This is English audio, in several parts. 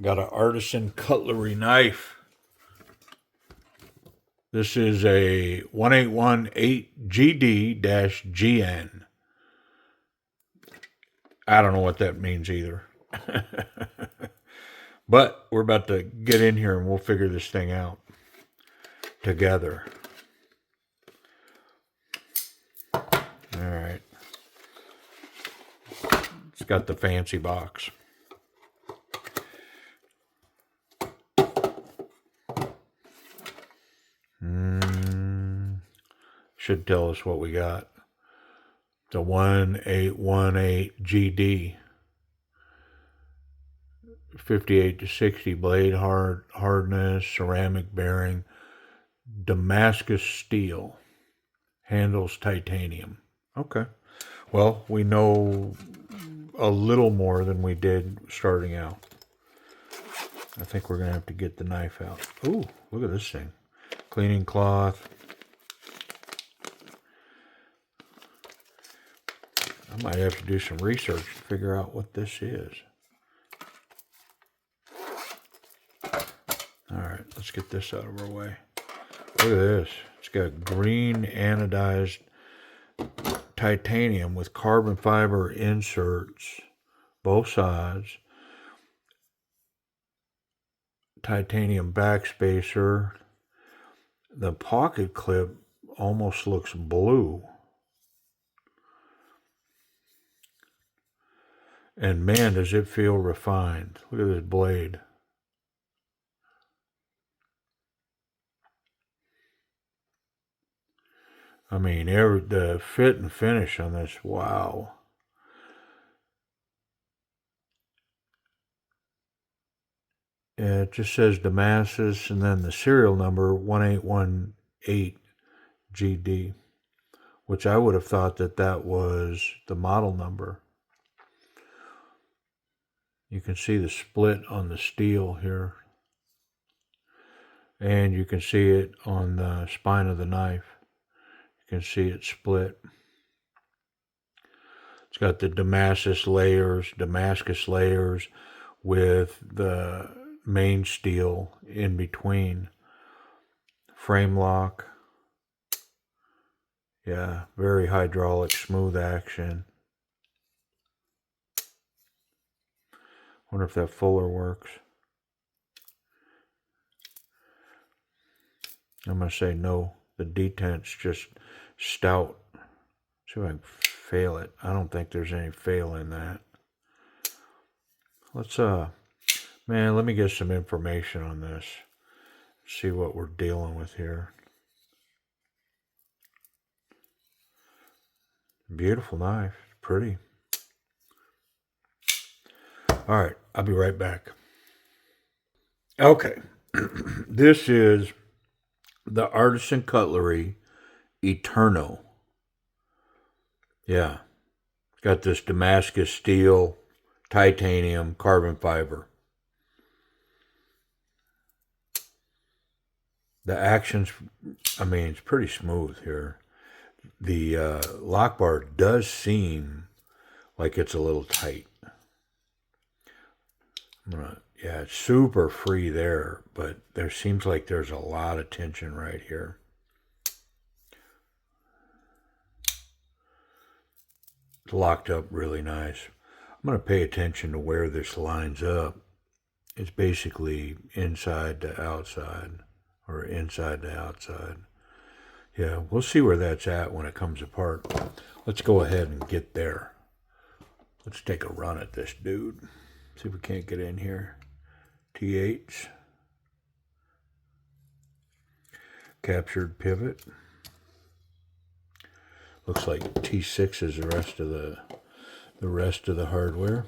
Got an Artisan cutlery knife. This is a 1818GD-GN. I don't know what that means either. But we're about to get in here and we'll figure this thing out together. All right. It's got the fancy box. Should tell us what we got. The 1818GD. 58 to 60 blade hardness, ceramic bearing, Damascus steel, handles titanium. Okay. Well, we know a little more than we did starting out. I think we're going to have to get the knife out. Ooh, look at this thing. Cleaning cloth. I might have to do some research to figure out what this is. All right, let's get this out of our way. Look at this. It's got green anodized titanium with carbon fiber inserts, both sides. Titanium backspacer. The pocket clip almost looks blue. And man, does it feel refined. Look at this blade. I mean, the fit and finish on this, wow. It just says Damascus and then the serial number 1818GD, which I would have thought that was the model number. You can see the split on the steel here. And you can see it on the spine of the knife. You can see it split. It's got the Damascus layers with the main steel in between. Frame lock. Yeah, very hydraulic, smooth action. Wonder if that fuller works. I'm going to say no. The detent's just stout. See if I can fail it. I don't think there's any fail in that. Let's, man, let me get some information on this. See what we're dealing with here. Beautiful knife. Pretty. All right, I'll be right back. Okay. This is the Artisan Cutlery Eterno. Yeah. It's got this Damascus steel, titanium, carbon fiber. The action's, I mean, it's pretty smooth here. The lock bar does seem like it's a little tight. Yeah, it's super free there, but there seems like there's a lot of tension right here. It's locked up really nice. I'm going to pay attention to where this lines up. It's basically inside to outside, or inside to outside. Yeah, we'll see where that's at when it comes apart. Let's go ahead and get there. Let's take a run at this dude. See if we can't get in here. T8. Captured pivot. Looks like T6 is the rest of the hardware.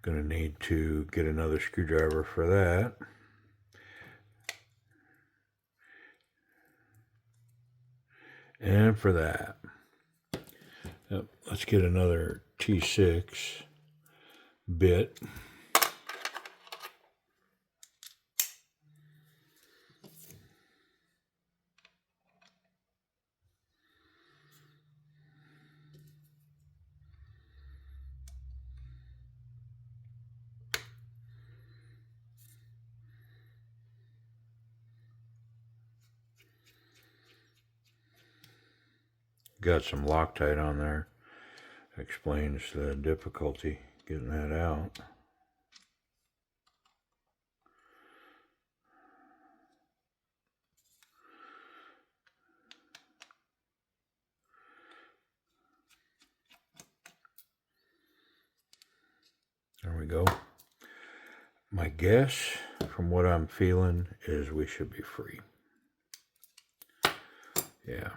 Gonna need to get another screwdriver for that. And for that. Yep, let's get another T6 bit. got some Loctite on there. Explains the difficulty getting that out. There we go. My guess, from what I'm feeling, is we should be free. Yeah.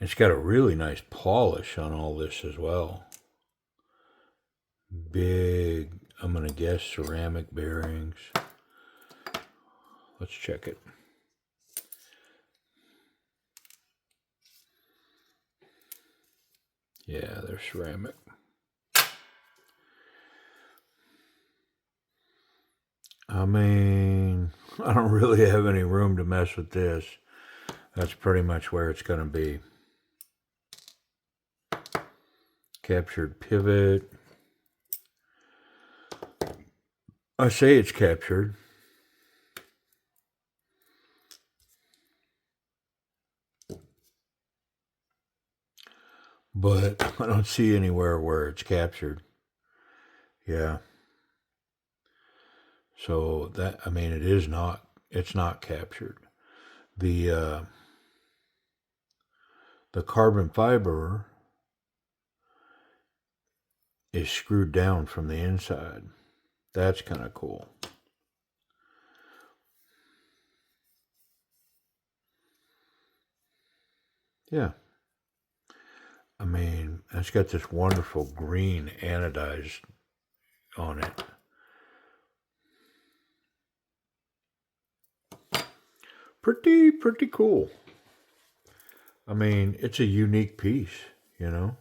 It's got a really nice polish on all this as well. Big, I'm going to guess, ceramic bearings. Let's check it. Yeah, they're ceramic. I mean, I don't really have any room to mess with this. That's pretty much where it's going to be. Captured pivot. I say it's captured. But I don't see anywhere where it's captured. Yeah. So that, I mean, it's not captured. The carbon fiber is screwed down from the inside. That's kind of cool. Yeah. I mean, it's got this wonderful green anodized on it. Pretty cool. I mean, it's a unique piece, you know?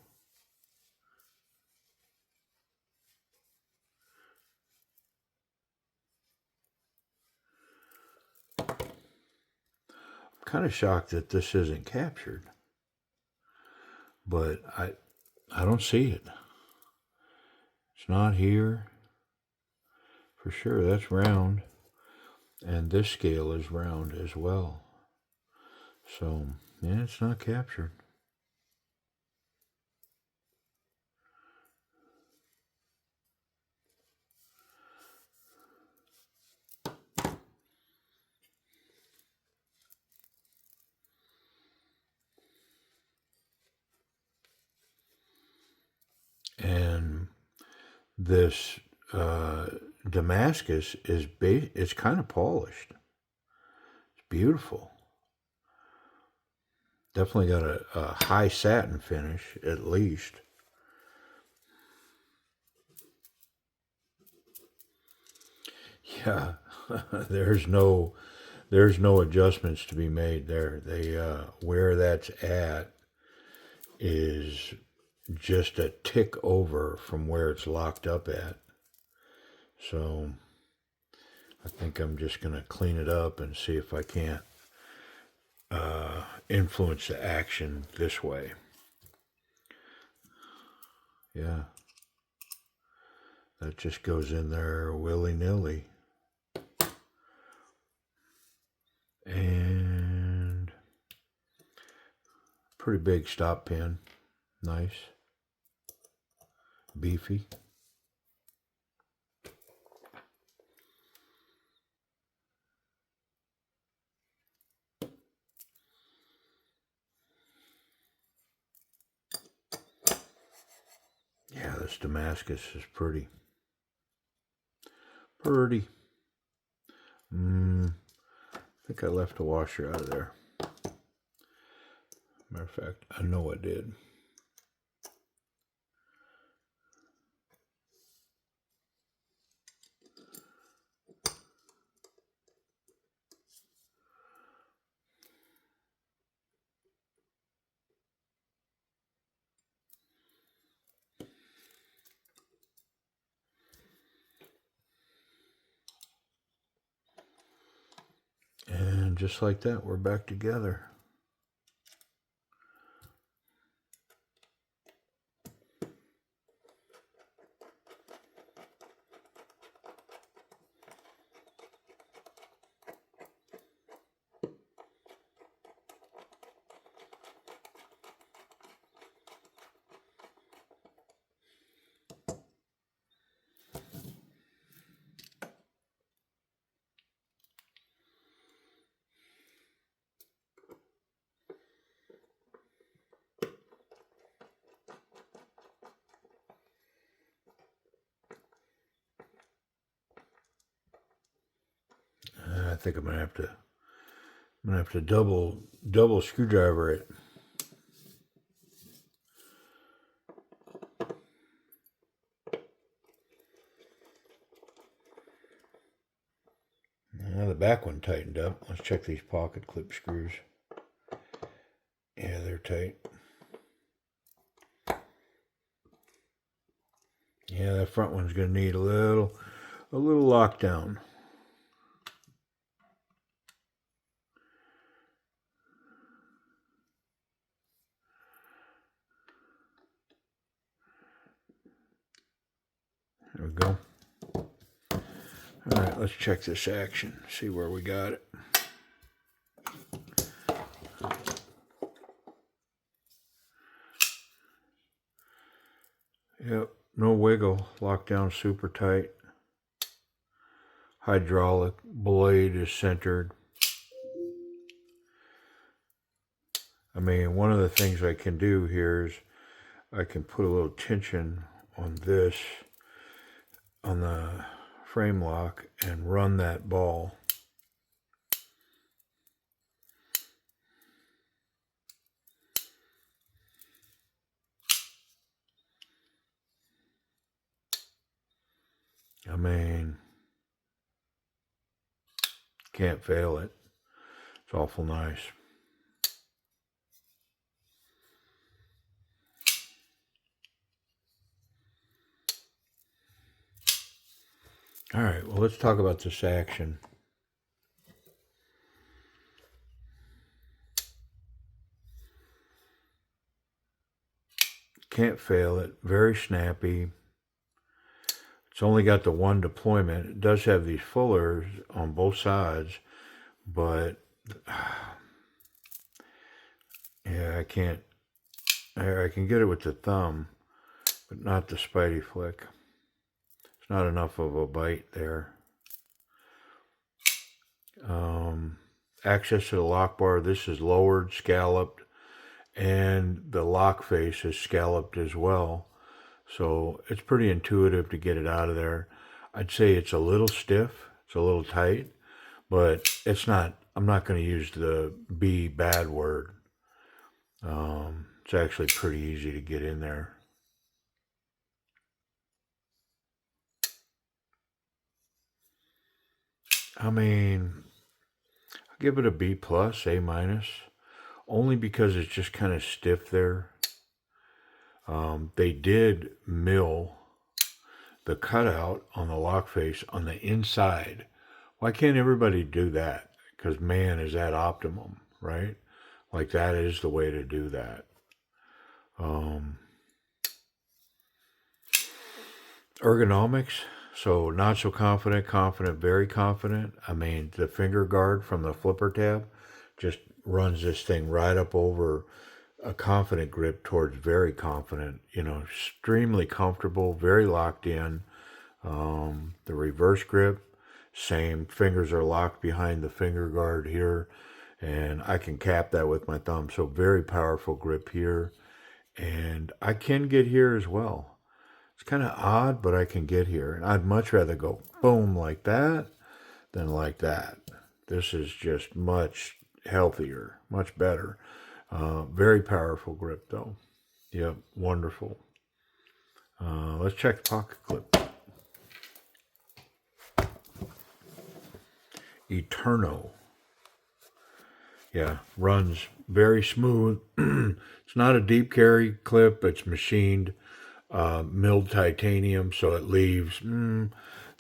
I'm kind of shocked that this isn't captured. But I don't see it. It's not here. For sure, that's round. And this scale is round as well. So, yeah, it's not captured. And this Damascus it's kind of polished. It's beautiful. Definitely got a high satin finish, at least. Yeah, there's no adjustments to be made there. They where that's at is just a tick over from where it's locked up at. So I think I'm just going to clean it up and see if I can't influence the action this way. Yeah. That just goes in there willy-nilly. And pretty big stop pin. Nice. Beefy. Yeah, this Damascus is pretty. Pretty. I think I left a washer out of there. Matter of fact, I know I did. And just like that, we're back together. think I'm gonna have to double screwdriver it. Now the back one tightened up. Let's check these pocket clip screws. Yeah, they're tight. Yeah, that front one's gonna need a little lockdown. There we go. All right, let's check this action, see where we got it. Yep, no wiggle, locked down super tight. Hydraulic blade is centered. I mean, one of the things I can do here is I can put a little tension on this, on the frame lock, and run that ball. I mean, can't fail it. It's awful nice. All right, well, let's talk about this action. Can't fail it. Very snappy. It's only got the one deployment. It does have these fullers on both sides, but yeah, I can't. I can get it with the thumb, but not the Spidey flick. It's not enough of a bite there. Access to the lock bar. This is lowered, scalloped, and the lock face is scalloped as well. So it's pretty intuitive to get it out of there. I'd say it's a little stiff, it's a little tight, but it's not, I'm not going to use the B bad word. It's actually pretty easy to get in there. I mean, I'll give it a B plus, A minus, only because it's just kind of stiff there. They did mill the cutout on the lock face on the inside. Why can't everybody do that? Because man, is that optimum, right? Like that is the way to do that. Ergonomics, so not so confident, confident, very confident. I mean, the finger guard from the flipper tab just runs this thing right up over a confident grip towards very confident, you know, extremely comfortable, very locked in. The reverse grip, same, fingers are locked behind the finger guard here, and I can cap that with my thumb. So very powerful grip here, and I can get here as well. It's kind of odd, but I can get here, and I'd much rather go boom like that than like that. This is just much healthier, much better. Very powerful grip though. Yep, wonderful. Let's check the pocket clip. Eterno. Yeah, runs very smooth. It's not a deep carry clip. It's machined, milled titanium, so it leaves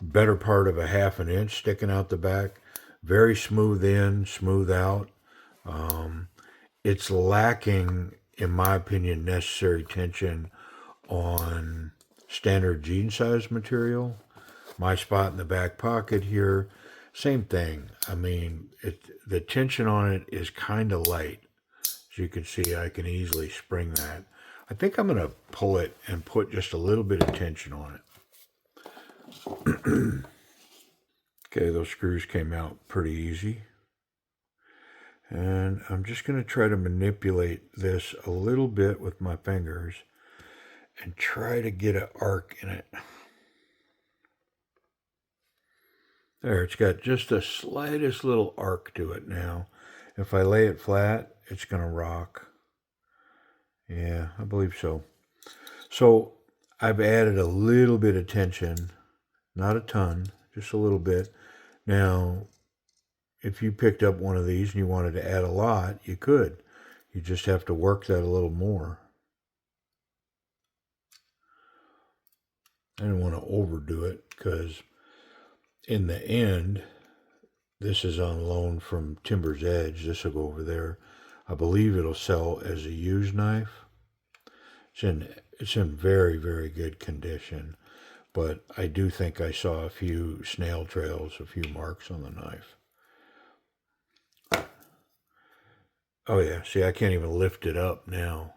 better part of a half an inch sticking out the back. Very smooth in, smooth out. It's lacking, in my opinion, necessary tension on standard jean size material. My spot in the back pocket here, same thing. I mean, the tension on it is kind of light. As you can see, I can easily spring that. I think I'm going to pull it and put just a little bit of tension on it. Okay, those screws came out pretty easy. And I'm just going to try to manipulate this a little bit with my fingers and try to get an arc in it. There, it's got just the slightest little arc to it now. If I lay it flat, it's going to rock. Yeah, I believe so. So I've added a little bit of tension, not a ton, just a little bit. Now, if you picked up one of these and you wanted to add a lot, you could. You just have to work that a little more. I didn't want to overdo it because in the end, this is on loan from Timber's Edge. This will go over there. I believe it'll sell as a used knife. It's in very, very good condition. But I do think I saw a few snail trails, a few marks on the knife. Oh yeah, see, I can't even lift it up now.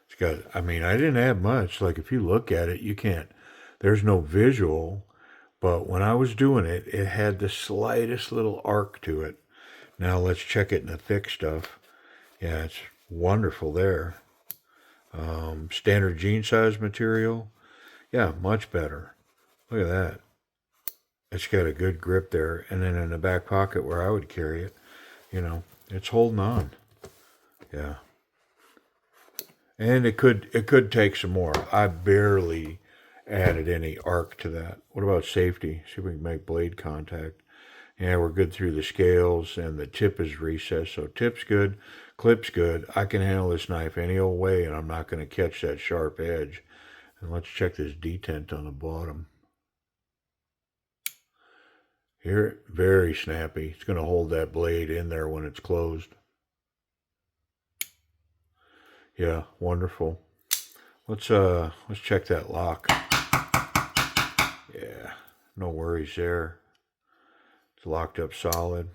It's got, I mean, I didn't add much. Like if you look at it, you can't, there's no visual. But when I was doing it, it had the slightest little arc to it. Now let's check it in the thick stuff. Yeah, it's wonderful there. Standard jean size material. Yeah, much better. Look at that. It's got a good grip there. And then in the back pocket where I would carry it, it's holding on. Yeah. And it could take some more. I barely added any arc to that. What about safety? See if we can make blade contact. Yeah, we're good through the scales, and the tip is recessed, so tip's good, clip's good. I can handle this knife any old way, and I'm not going to catch that sharp edge. And let's check this detent on the bottom. Here, very snappy. It's going to hold that blade in there when it's closed. Yeah, wonderful. Let's check that lock. Yeah, no worries there. It's locked up solid.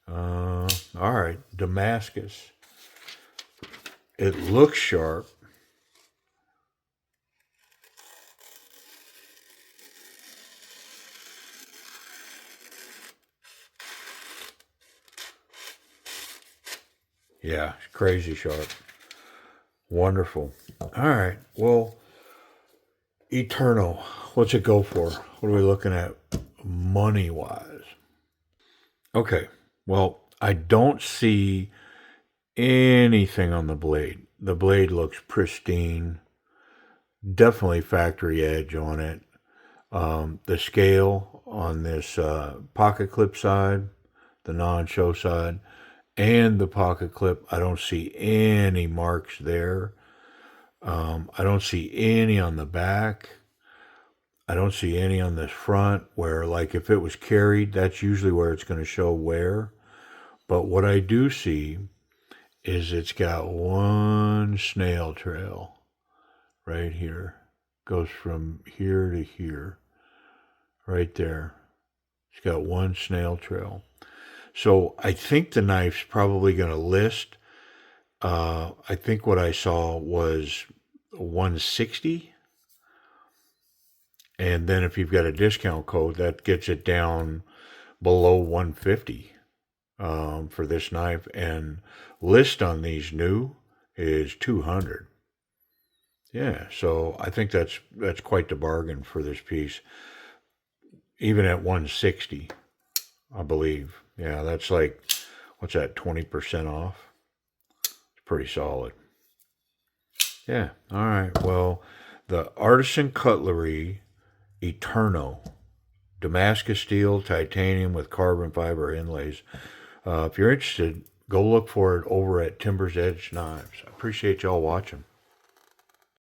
All right, Damascus. It looks sharp. Yeah, crazy sharp. Wonderful. All right, well, Eterno, what's it go for? What are we looking at money-wise? Okay, well, I don't see anything on the blade. The blade looks pristine. Definitely factory edge on it. The scale on this pocket clip side, the non-show side, and the pocket clip, I don't see any marks there. I don't see any on the back. I don't see any on this front where, like, if it was carried, that's usually where it's going to show wear. But what I do see is it's got one snail trail right here. Goes from here to here. Right there. It's got one snail trail. So I think the knife's probably going to list. I think what I saw was 160. And then if you've got a discount code, that gets it down below 150 for this knife. And list on these new is 200. Yeah, so I think that's quite the bargain for this piece. Even at 160, I believe. Yeah, that's like, what's that, 20% off? It's pretty solid. Yeah, all right. Well, the Artisan Cutlery Eterno, Damascus steel, titanium with carbon fiber inlays. If you're interested, go look for it over at Timber's Edge Knives. I appreciate y'all watching.